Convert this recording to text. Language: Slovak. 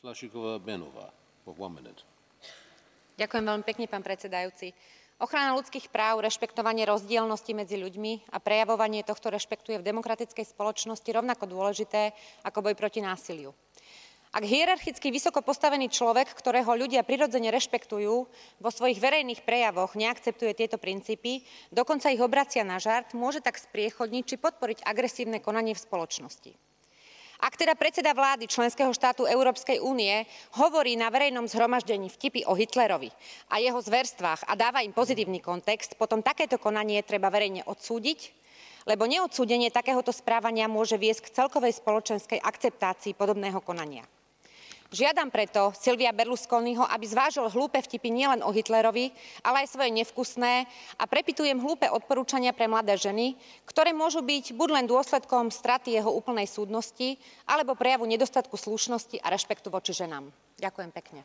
Flašíková-Beňová, for 1 minute. Ďakujem veľmi pekne, pán predsedajúci. Ochrana ľudských práv, rešpektovanie rozdielnosti medzi ľuďmi a prejavovanie tohto rešpektu je v demokratickej spoločnosti rovnako dôležité ako boj proti násiliu. Ak hierarchicky vysoko postavený človek, ktorého ľudia prirodzene rešpektujú, vo svojich verejných prejavoch neakceptuje tieto princípy, dokonca ich obracia na žart, môže tak spriechodniť či podporiť agresívne konanie v spoločnosti. Ak teda predseda vlády členského štátu Európskej únie hovorí na verejnom zhromaždení vtipy o Hitlerovi a jeho zverstvách a dáva im pozitívny kontext, potom takéto konanie treba verejne odsúdiť, lebo neodsúdenie takéhoto správania môže viesť k celkovej spoločenskej akceptácii podobného konania. Žiadam preto Silvia Berlusconiho, aby zvážil hlúpe vtipy nielen o Hitlerovi, ale aj svoje nevkusné a prepytujem hlúpe odporúčania pre mladé ženy, ktoré môžu byť buď len dôsledkom straty jeho úplnej súdnosti, alebo prejavu nedostatku slušnosti a rešpektu voči ženám. Ďakujem pekne.